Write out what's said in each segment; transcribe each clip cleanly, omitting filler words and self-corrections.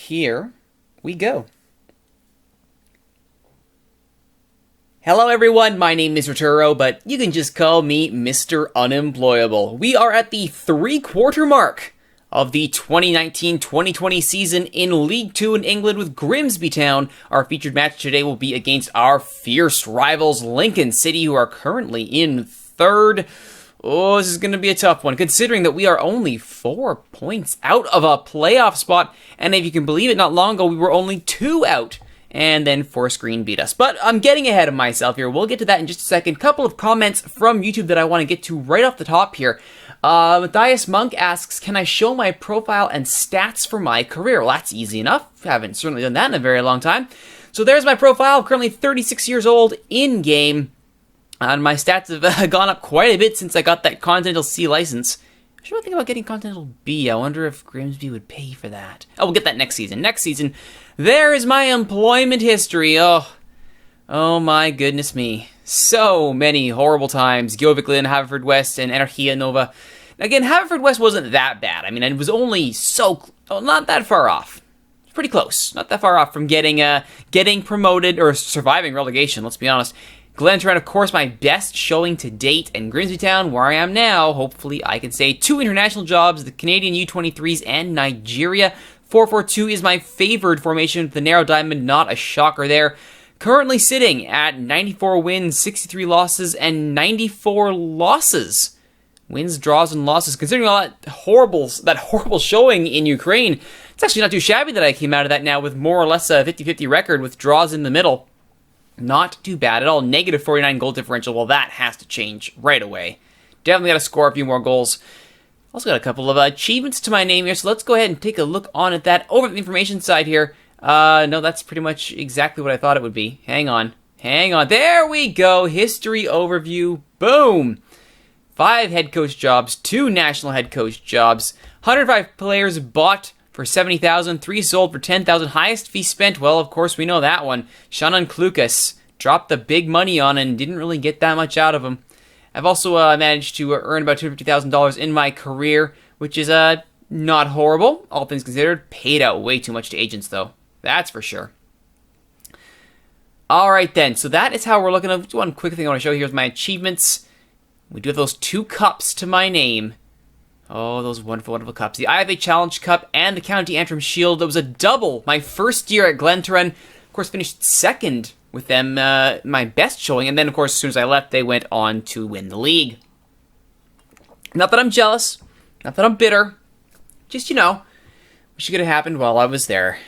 here we go. Hello everyone, my name is Rituro, but you can just call me Mr. Unemployable. We are at the 3-quarter mark of the 2019-2020 season in League 2 in England with Grimsby Town. Our featured match today will be against our fierce rivals Lincoln City, who are currently in third. Oh, this is going to be a tough one, considering that we are only 4 points out of a playoff spot, and if you can believe it, not long ago we were only 2 out. And then Forest Green beat us. But I'm getting ahead of myself here. We'll get to that in just a second. Couple of comments from YouTube that I want to get to right off the top here. Matthias Monk asks, can I show my profile and stats for my career? Well, that's easy enough. Haven't certainly done that in a very long time. So there's my profile. Currently 36 years old in-game. And my stats have gone up quite a bit since I got that Continental C license. I should think about getting Continental B. I wonder if Grimsby would pay for that. Oh, we'll get that next season. Next season, there is my employment history. Oh my goodness me. So many horrible times. Gjoviklin, Haverfordwest, and Energia Nova. Again, Haverfordwest wasn't that bad. I mean, it was only not that far off. Pretty close. Not that far off from getting promoted or surviving relegation, let's be honest. Glentoran, of course, my best showing to date, and Grimsby Town, where I am now, hopefully I can say 2 international jobs, the Canadian U23s and Nigeria. 4-4-2 is my favored formation, the narrow diamond, not a shocker there. Currently sitting at 94 wins, 63 losses, and 94 losses. Wins, draws, and losses. Considering all that horrible showing in Ukraine, it's actually not too shabby that I came out of that now with more or less a 50-50 record with draws in the middle. Not too bad at all. Negative 49 goal differential. Well, that has to change right away. Definitely got to score a few more goals. Also got a couple of achievements to my name here, so let's go ahead and take a look on at that. Over the information side here. No, that's pretty much exactly what I thought it would be. Hang on. There we go. History overview. Boom. 5 head coach jobs, 2 national head coach jobs, 105 players bought for 70,000, 3 sold for 10,000. Highest fee spent, well, of course, we know that one. Shannon Klukas dropped the big money on and didn't really get that much out of him. I've also managed to earn about $250,000 in my career, which is not horrible, all things considered. Paid out way too much to agents, though. That's for sure. All right, then. So that is how we're looking at. One quick thing I want to show here is my achievements. We do have those 2 cups to my name. Oh, those wonderful, wonderful cups. The IFA Challenge Cup and the County Antrim Shield. That was a double my first year at Glentoran. Of course, finished second with them, my best showing. And then, of course, as soon as I left, they went on to win the league. Not that I'm jealous. Not that I'm bitter. Just, wish it could have happened while I was there.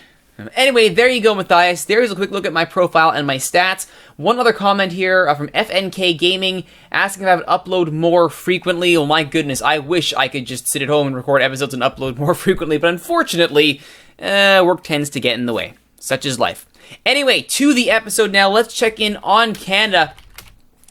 Anyway, there you go, Matthias. There's a quick look at my profile and my stats. One other comment here from FNK Gaming, asking if I would upload more frequently. Oh my goodness, I wish I could just sit at home and record episodes and upload more frequently, but unfortunately, work tends to get in the way. Such is life. Anyway, to the episode now. Let's check in on Canada.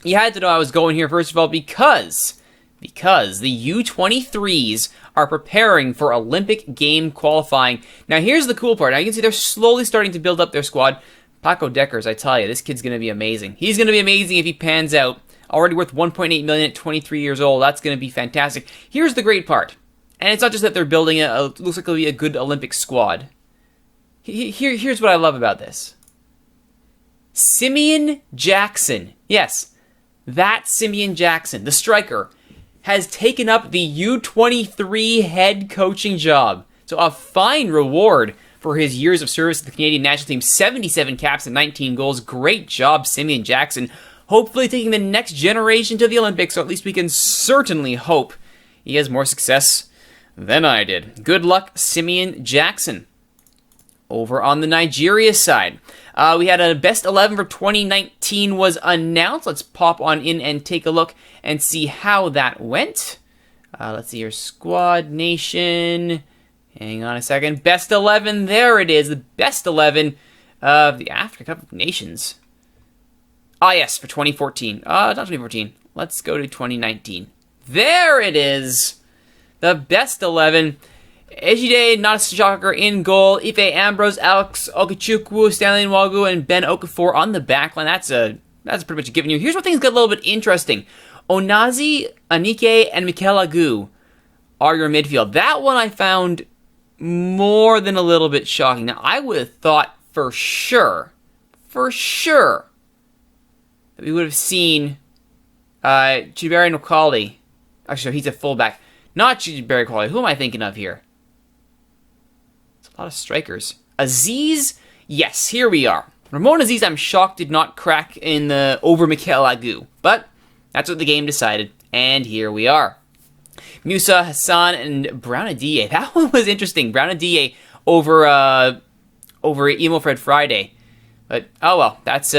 You had to know I was going here, first of all, because the U23s are preparing for Olympic game qualifying. Now, here's the cool part. Now, you can see they're slowly starting to build up their squad. Paco Deckers, I tell you, this kid's going to be amazing. He's going to be amazing if he pans out. Already worth $1.8 million at 23 years old. That's going to be fantastic. Here's the great part. And it's not just that they're building looks like it'll be a good Olympic squad. Here's what I love about this. Simeon Jackson. Yes, that Simeon Jackson, the striker, has taken up the U23 head coaching job. So a fine reward for his years of service to the Canadian national team. 77 caps and 19 goals. Great job, Simeon Jackson. Hopefully taking the next generation to the Olympics, or at least we can certainly hope he has more success than I did. Good luck, Simeon Jackson. Over on the Nigeria side, we had a best 11 for 2019 was announced. Let's pop on in and take a look and see how that went. Let's see your squad nation. Hang on a second. Best 11, there it is. The best 11 of the Africa Cup of Nations. Ah, yes, for 2014. Not 2014. Let's go to 2019. There it is. The best 11. Ejide, not a shocker, in goal. Ife Ambrose, Alex Okechukwu, Stanley Nwagu, and Ben Okafor on the back line. That's pretty much a given you. Here's where things get a little bit interesting. Onazi, Anike, and Mikel Agu are your midfield. That one I found more than a little bit shocking. Now, I would have thought for sure, that we would have seen Chiberi Nokali. Actually, he's a fullback. Not Chiberi Nokali. Who am I thinking of here? It's a lot of strikers. Aziz? Yes, here we are. Ramon Aziz, I'm shocked, did not crack in the over Mikel Agu. But that's what the game decided. And here we are. Musa, Hassan, and Brown Adie. That one was interesting. Brown Adie over Emo Fred Friday. But, oh well, that's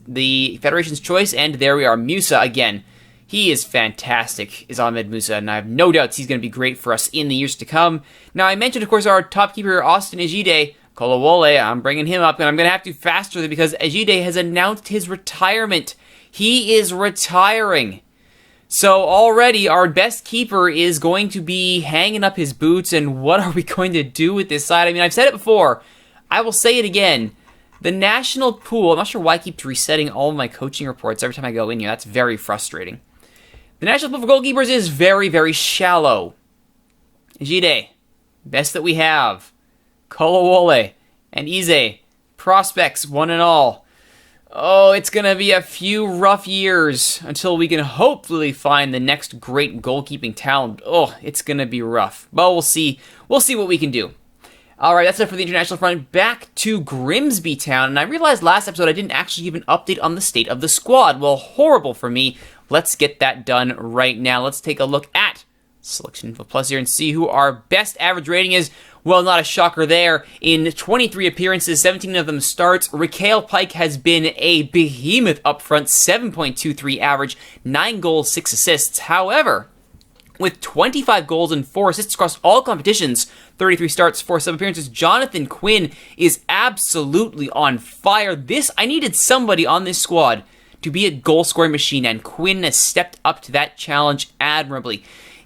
the Federation's choice, and there we are. Musa again. He is fantastic, is Ahmed Musa, and I have no doubts he's going to be great for us in the years to come. Now, I mentioned, of course, our top keeper, Austin Ejide Kolawole. I'm bringing him up, and I'm going to have to faster because Ejide has announced his retirement. He is retiring. So already, our best keeper is going to be hanging up his boots, and what are we going to do with this side? I mean, I've said it before. I will say it again. The national pool, I'm not sure why I keep resetting all of my coaching reports every time I go in here. That's very frustrating. The national pool for goalkeepers is very, very shallow. Ejide, best that we have. Kolawole and Ize, prospects, one and all. Oh, it's going to be a few rough years until we can hopefully find the next great goalkeeping talent. Oh, it's going to be rough. But we'll see. We'll see what we can do. All right, that's it for the international front. Back to Grimsby Town. And I realized last episode I didn't actually give an update on the state of the squad. Well, horrible for me. Let's get that done right now. Let's take a look at Selection Info Plus here and see who our best average rating is. Well, not a shocker there. In 23 appearances, 17 of them starts. Raquel Pike has been a behemoth up front, 7.23 average, 9 goals, 6 assists. However, with 25 goals and 4 assists across all competitions, 33 starts, 4 sub-appearances, Jonathan Quinn is absolutely on fire. I needed somebody on this squad to be a goal-scoring machine, and Quinn has stepped up to that challenge admirably.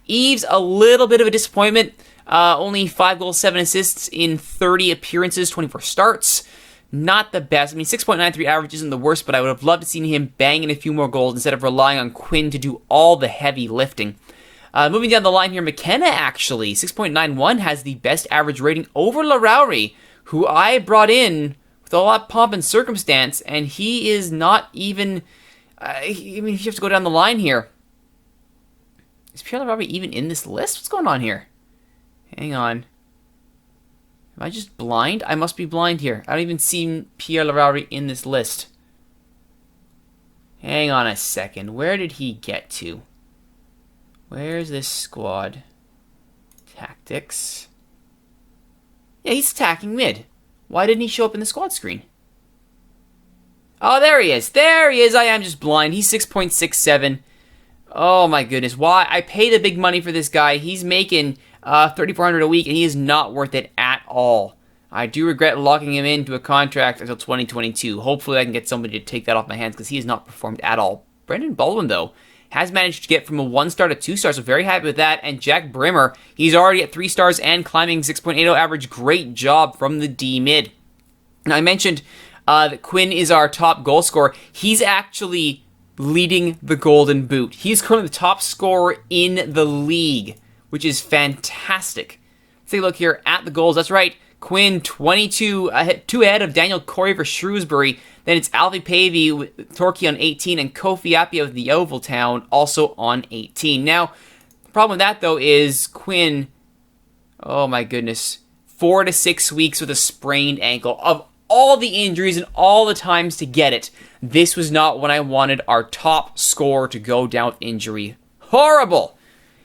Eves, a little bit of a disappointment. Only 5 goals, 7 assists in 30 appearances, 24 starts. Not the best. I mean, 6.93 average isn't the worst, but I would have loved to see him bang in a few more goals instead of relying on Quinn to do all the heavy lifting. Moving down the line here, McKenna actually, 6.91, has the best average rating over Larrauri, who I brought in with a lot of pomp and circumstance, and he is not even... you have to go down the line here. Is Pierre Larrauri even in this list? What's going on here? Hang on. Am I just blind? I must be blind here. I don't even see Pierre Larrauri in this list. Hang on a second. Where did he get to? Where's this squad? Tactics. Yeah, he's attacking mid. Why didn't he show up in the squad screen? Oh, there he is. There he is. I am just blind. He's 6.67. Oh my goodness. Why? I pay the big money for this guy. He's making $3,400 a week, and he is not worth it at all. I do regret locking him into a contract until 2022. Hopefully I can get somebody to take that off my hands because he has not performed at all. Brendan Baldwin, though, has managed to get from a 1-star to 2 stars, so very happy with that. And Jack Brimmer, he's already at 3 stars and climbing 6.80 average. Great job from the D-mid. Now, I mentioned that Quinn is our top goal scorer. He's actually leading the Golden Boot. He's currently the top scorer in the league, which is fantastic. Let's take a look here at the goals. That's right. Quinn, 22 ahead of Daniel Corey for Shrewsbury. Then it's Alfie Pavey with Torquay on 18 and Kofi Appiah of the Oval Town also on 18. Now, the problem with that, though, is Quinn, oh my goodness, 4 to 6 weeks with a sprained ankle. Of all the injuries and all the times to get it, this was not when I wanted our top scorer to go down with injury. Horrible!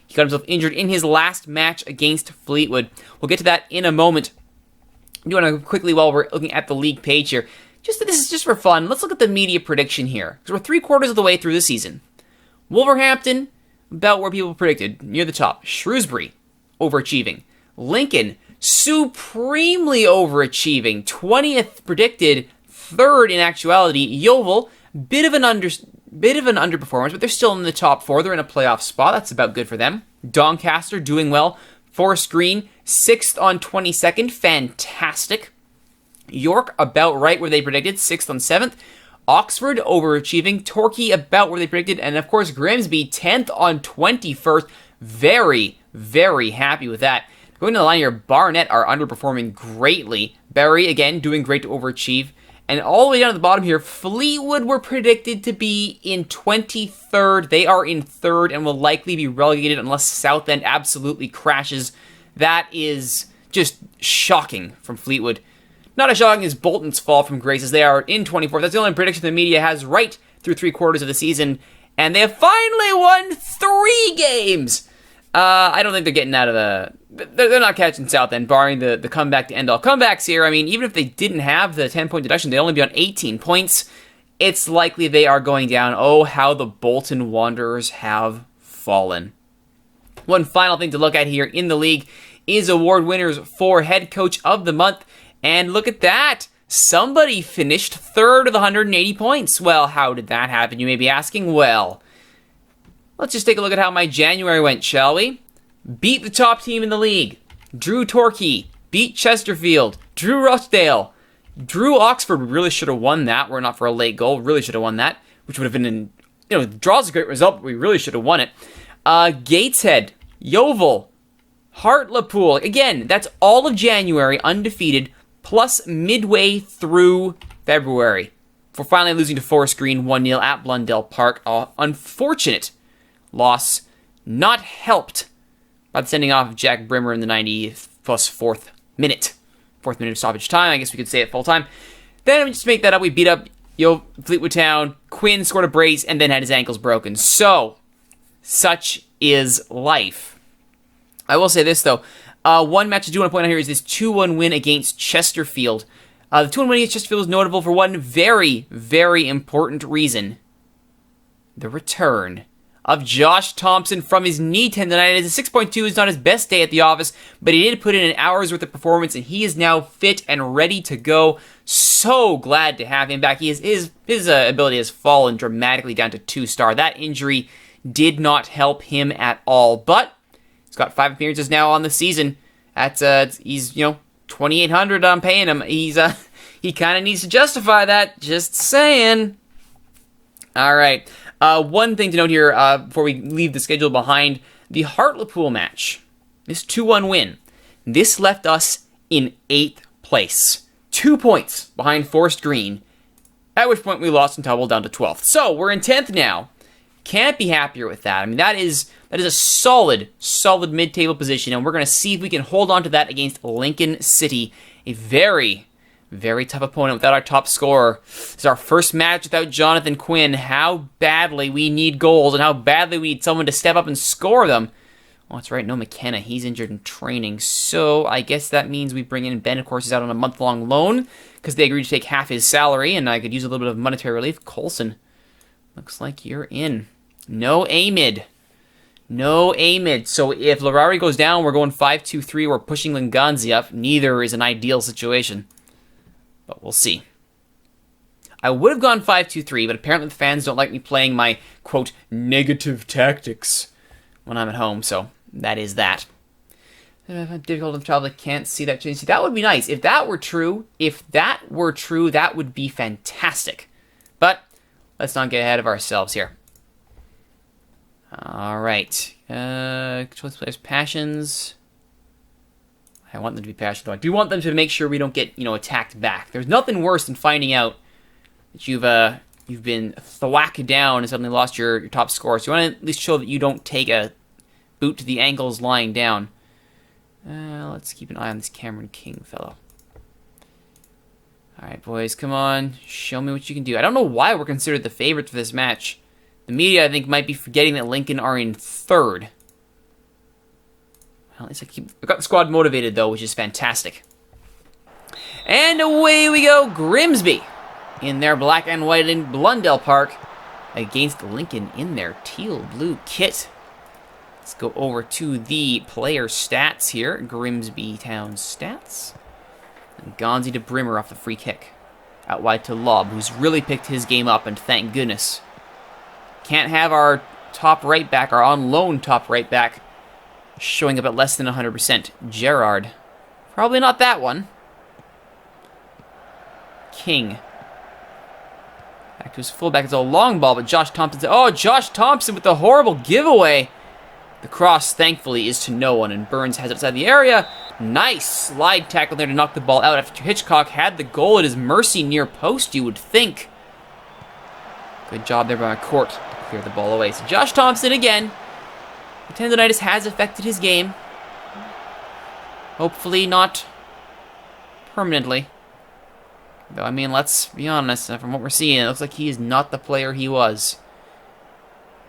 He got himself injured in his last match against Fleetwood. We'll get to that in a moment. I do want to quickly, while we're looking at the league page here, this is just for fun, let's look at the media prediction here. Because we're 3/4 of the way through the season. Wolverhampton, about where people predicted, near the top. Shrewsbury, overachieving. Lincoln, supremely overachieving. 20th predicted, 3rd in actuality. Yeovil, bit of an underperformance, but they're still in the top 4. They're in a playoff spot. That's about good for them. Doncaster doing well. Forest Green, 6th on 22nd. Fantastic. York, about right where they predicted. 6th on 7th. Oxford, overachieving. Torquay, about where they predicted. And, of course, Grimsby, 10th on 21st. Very, very happy with that. Going to the line here, Barnet are underperforming greatly. Barry, again, doing great to overachieve. And all the way down to the bottom here, Fleetwood were predicted to be in 23rd. They are in 3rd and will likely be relegated unless Southend absolutely crashes. That is just shocking from Fleetwood. Not as shocking as Bolton's fall from grace, as they are in 24th. That's the only prediction the media has right through 3/4 of the season. And they have finally won 3 games. I don't think they're getting out of the... They're not catching Southend, barring the comeback to end all comebacks here. I mean, even if they didn't have the 10-point deduction, they'd only be on 18 points. It's likely they are going down. Oh, how the Bolton Wanderers have fallen. One final thing to look at here in the league is award winners for Head Coach of the Month. And look at that. Somebody finished 3rd with 180 points. Well, how did that happen, you may be asking? Well, let's just take a look at how my January went, shall we? Beat the top team in the league. Drew Torquay. Beat Chesterfield. Drew Rochdale. Drew Oxford. We really should have won that. Were not for a late goal. Really should have won that. Which would have been, draw's a great result, but we really should have won it. Gateshead. Yeovil. Hartlepool. Again, that's all of January undefeated, plus midway through February. For finally losing to Forest Green 1-0 at Blundell Park. Unfortunate loss. Not helped by the sending off of Jack Brimmer in the 90th plus 4th minute. 4th minute of stoppage time. I guess we could say it full time. Then just to make that up, we beat up Fleetwood Town. Quinn scored a brace and then had his ankles broken. So, such is life. I will say this, though. One match I do want to point out here is this 2-1 win against Chesterfield. The 2-1 win against Chesterfield is notable for one very, very important reason. The return of Josh Thompson from his knee tendonitis. A 6.2 is not his best day at the office, but he did put in an hour's worth of performance, and he is now fit and ready to go. So glad to have him back. His ability has fallen dramatically down to 2-star. That injury did not help him at all, but he's got 5 appearances now on the season. He's 2,800. I'm paying him. He kind of needs to justify that. Just saying. All right. One thing to note here before we leave the schedule behind, the Hartlepool match. This 2-1 win. This left us in 8th place. 2 points behind Forest Green, at which point we lost and tumbled down to 12th. So we're in 10th now. Can't be happier with that. I mean, that is a solid mid-table position, and we're going to see if we can hold on to that against Lincoln City, a very, very tough opponent without our top scorer. This is our first match without Jonathan Quinn. How badly we need goals, and how badly we need someone to step up and score them. Oh, that's right, no McKenna. He's injured in training, so I guess that means we bring in Ben. Of course, he's out on a month-long loan, because they agreed to take half his salary, and I could use a little bit of monetary relief. Coulson, looks like you're in. No Amid. So if Larari goes down, we're going 5-2-3. We're pushing Linganzi up. Neither is an ideal situation. But we'll see. I would have gone 5-2-3, but apparently the fans don't like me playing my, quote, negative tactics when I'm at home. So that is that. Difficult to travel, I can't see that change. See, that would be nice. If that were true, that would be fantastic. But let's not get ahead of ourselves here. Alright. Control the players' passions. I want them to be passionate. I do want them to make sure we don't get, attacked back. There's nothing worse than finding out that you've been thwacked down and suddenly lost your top scorer. So you want to at least show that you don't take a boot to the ankles lying down. Let's keep an eye on this Cameron King fellow. Alright, boys, come on. Show me what you can do. I don't know why we're considered the favorites for this match. The media, I think, might be forgetting that Lincoln are in 3rd. Well, at least I got the squad motivated, though, which is fantastic. And away we go, Grimsby, in their black and white in Blundell Park, against Lincoln in their teal-blue kit. Let's go over to the player stats here. Grimsby Town stats. And Gonzi to Brimmer off the free kick. Out wide to Lobb, who's really picked his game up, and thank goodness. Can't have our top right back, our on loan top right back, showing up at less than 100%. Gerard. Probably not that one. King. Back to his fullback. It's a long ball, but Josh Thompson. Oh, Josh Thompson with the horrible giveaway. The cross, thankfully, is to no one, and Burns has it outside the area. Nice slide tackle there to knock the ball out after Hitchcock had the goal at his mercy near post, you would think. Good job there by McCourt to clear the ball away. So Josh Thompson again. The tendonitis has affected his game. Hopefully not permanently. Though, I mean, let's be honest, from what we're seeing, it looks like he is not the player he was.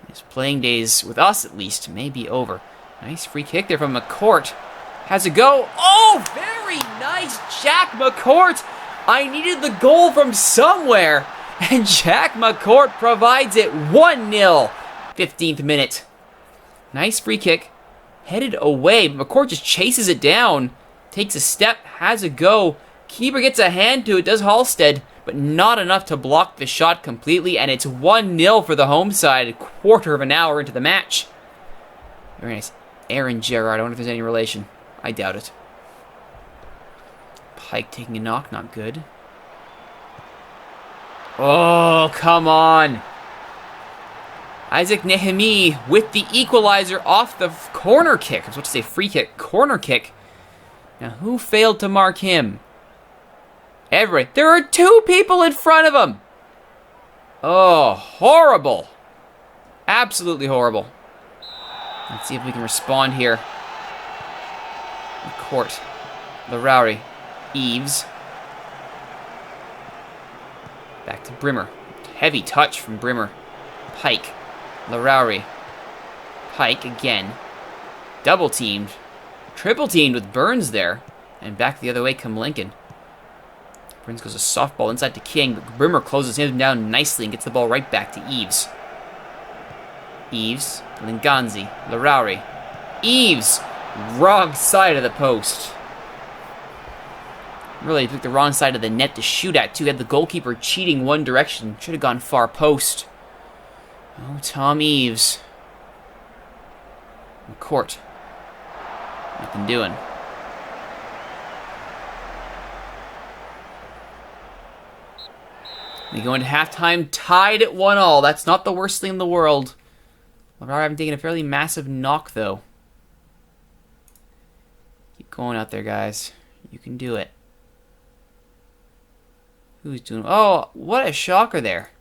His playing days, with us at least, may be over. Nice free kick there from McCourt. Has a go. Oh, very nice, Jack McCourt. I needed the goal from somewhere. And Jack McCourt provides it 1-0. 15th minute. Nice free kick. Headed away. McCourt just chases it down. Takes a step. Has a go. Keeper gets a hand to it. Does Halstead. But not enough to block the shot completely. And it's 1-0 for the home side. A quarter of an hour into the match. Very nice. Aaron Gerrard. I wonder if there's any relation. I doubt it. Pike taking a knock. Not good. Oh, come on. Isaac Nehemi with the equalizer off the corner kick. I was about to say free kick. Corner kick. Now, who failed to mark him? Everett. There are two people in front of him. Oh, horrible. Absolutely horrible. Let's see if we can respond here. Court. Lowry. Eves. Back to Brimmer. Heavy touch from Brimmer. Pike. Lowry. Pike again. Double teamed. Triple teamed with Burns there. And back the other way come Lincoln. Burns goes a softball inside to King, but Brimmer closes him down nicely and gets the ball right back to Eves. Eves. Linganzi. Lowry. Eves. Wrong side of the post. Really picked the wrong side of the net to shoot at, too. Had the goalkeeper cheating one direction. Should have gone far post. Oh, Tom Eves. McCourt. Nothing doing. We go into halftime tied at 1-1. That's not the worst thing in the world. Lowry having taken a fairly massive knock, though. Keep going out there, guys. You can do it. Who's doing... Oh, what a shocker there.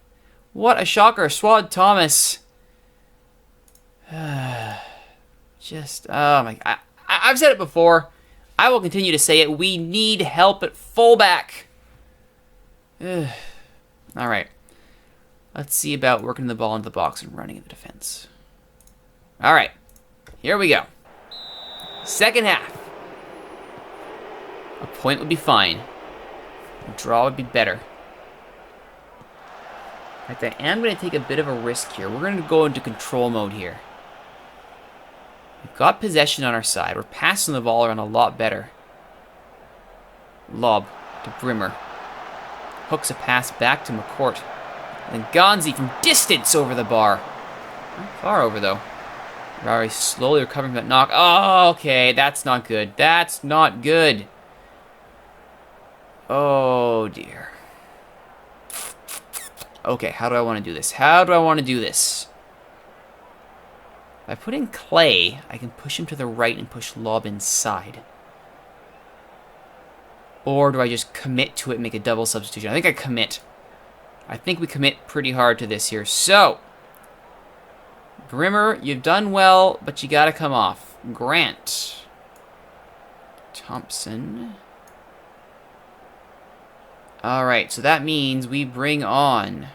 What a shocker. Swad Thomas. Just... Oh, my... I've said it before. I will continue to say it. We need help at fullback. Alright. Let's see about working the ball into the box and running in the defense. Alright. Here we go. Second half. A point would be fine. A draw would be better. In fact, I am going to take a bit of a risk here. We're going to go into control mode here. We've got possession on our side. We're passing the ball around a lot better. Lob to Brimmer. Hooks a pass back to McCourt. And then Gonzi from distance over the bar. Not far over, though. Rari slowly recovering from that knock. Oh, okay. That's not good. That's not good. Oh, dear. Okay, how do I want to do this? How do I want to do this? If I put in Clay, I can push him to the right and push Lob inside. Or do I just commit to it and make a double substitution? I think I commit. I think we commit pretty hard to this here. So, Brimmer, you've done well, but you gotta come off. Grant. Thompson. Alright, so that means we bring on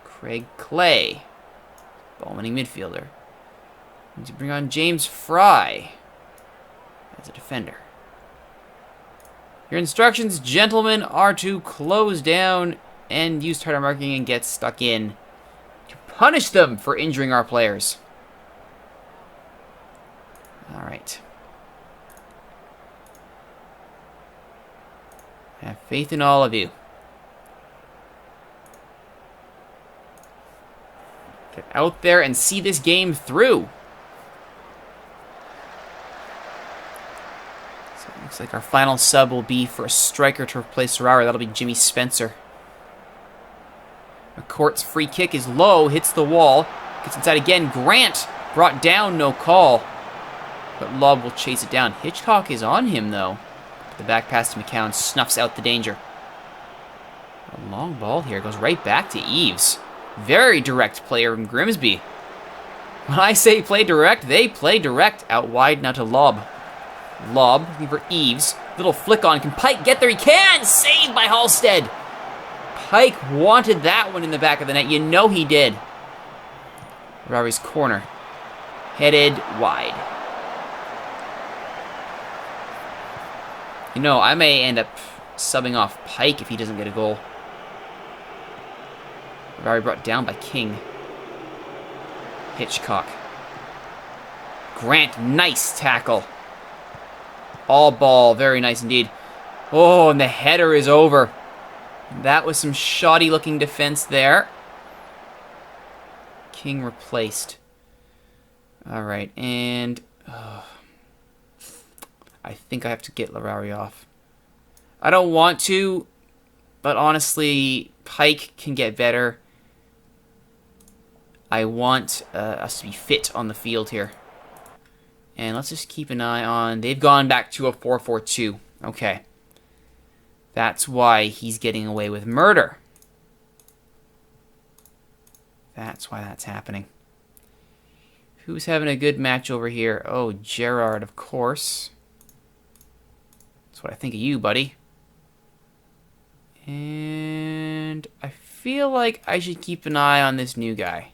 Craig Clay. Ball-winning midfielder. We need to bring on James Fry as a defender. Your instructions, gentlemen, are to close down and use target marking and get stuck in to punish them for injuring our players. Alright. I have faith in all of you. Get out there and see this game through. So it looks like our final sub will be for a striker to replace Ferrari. That'll be Jimmy Spencer. McCourt's free kick is low, hits the wall. Gets inside again. Grant Brought down, no call. But Lob will chase it down. Hitchcock is on him, though. The back pass to McCown snuffs out the danger. A long ball here. Goes right back to Eves. Very direct player from Grimsby. When I say play direct, they play direct. Out wide now to Lob. Lob, looking for Eves. Little flick on. Can Pike get there? He can! Saved by Halstead. Pike wanted that one in the back of the net. You know he did. Rory's corner. Headed wide. You know, I may end up subbing off Pike if he doesn't get a goal. Rory brought down by King. Hitchcock. Grant, nice tackle. All ball, very nice indeed. Oh, and the header is over. That was some shoddy looking defense there. King replaced. Alright, and I think I have to get Larari off. I don't want to, but honestly, Pike can get better. I want us to be fit on the field here. And let's just keep an eye on... They've gone back to a 4-4-2. Okay. That's why he's getting away with murder. That's why that's happening. Who's having a good match over here? Oh, Gerard, of course. That's what I think of you, buddy. And I feel like I should keep an eye on this new guy.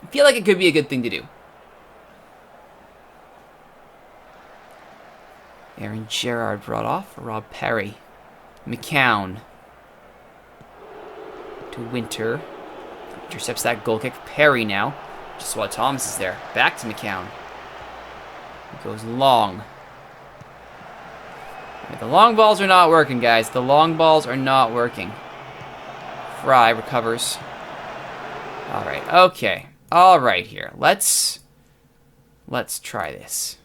I feel like it could be a good thing to do. Aaron Gerard brought off for Rob Perry. McCown. To Winter. Intercepts that goal kick. Perry now. Just while Thomas is there. Back to McCown. He goes long. The long balls are not working, guys. The long balls are not working. Fry recovers. Alright, okay. Alright here. Let's try this.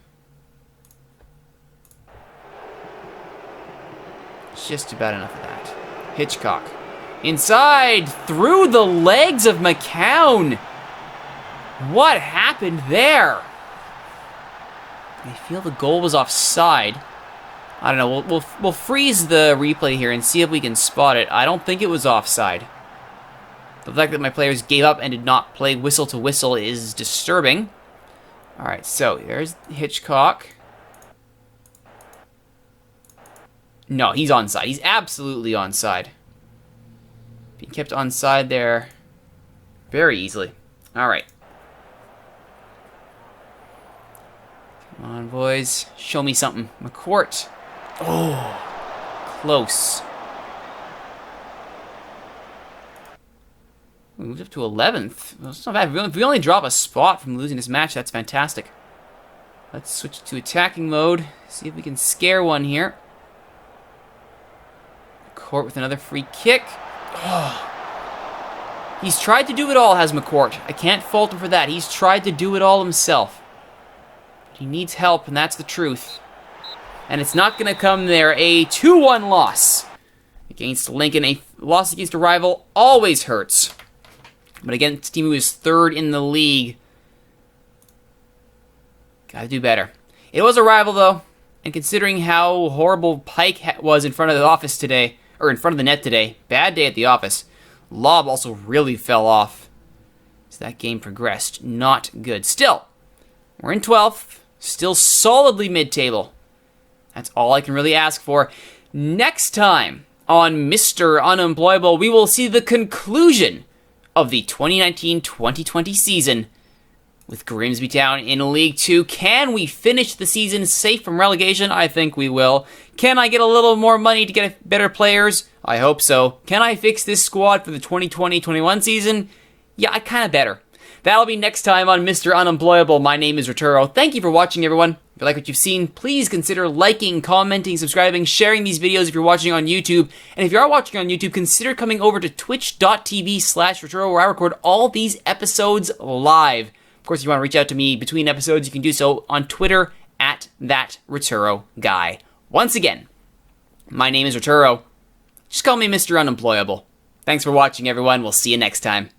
Just about enough of that. Hitchcock. Inside! Through the legs of McCown! What happened there? I feel the goal was offside. I don't know. We'll freeze the replay here and see if we can spot it. I don't think it was offside. The fact that my players gave up and did not play whistle to whistle is disturbing. Alright, so there's Hitchcock. No, he's onside. He's absolutely onside. Being kept onside there very easily. Alright. Come on, boys. Show me something. McCourt. Oh, close. We moved up to 11th. Well, it's not bad. If we only drop a spot from losing this match, that's fantastic. Let's switch to attacking mode. See if we can scare one here. McCourt with another free kick. Oh. He's tried to do it all, has McCourt. I can't fault him for that. He's tried to do it all himself. He needs help, and that's the truth. And it's not going to come there. A 2-1 loss against Lincoln. A loss against a rival always hurts. But against a team who is third in the league, gotta do better. It was a rival, though. And considering how horrible Pike was in front of the office today, or in front of the net today, bad day at the office, Lob also really fell off. So that game progressed. Not good. Still, we're in 12th. Still solidly mid-table. That's all I can really ask for. Next time on Mr. Unemployable, we will see the conclusion of the 2019-2020 season with Grimsby Town in League 2. Can we finish the season safe from relegation? I think we will. Can I get a little more money to get better players? I hope so. Can I fix this squad for the 2020-21 season? Yeah, I kind of better. That'll be next time on Mr. Unemployable. My name is Rituro. Thank you for watching, everyone. If you like what you've seen, please consider liking, commenting, subscribing, sharing these videos if you're watching on YouTube. And if you are watching on YouTube, consider coming over to twitch.tv/Rituro, where I record all these episodes live. Of course, if you want to reach out to me between episodes, you can do so on Twitter at @ThatRituroGuy. Once again, my name is Rituro. Just call me Mr. Unemployable. Thanks for watching, everyone. We'll see you next time.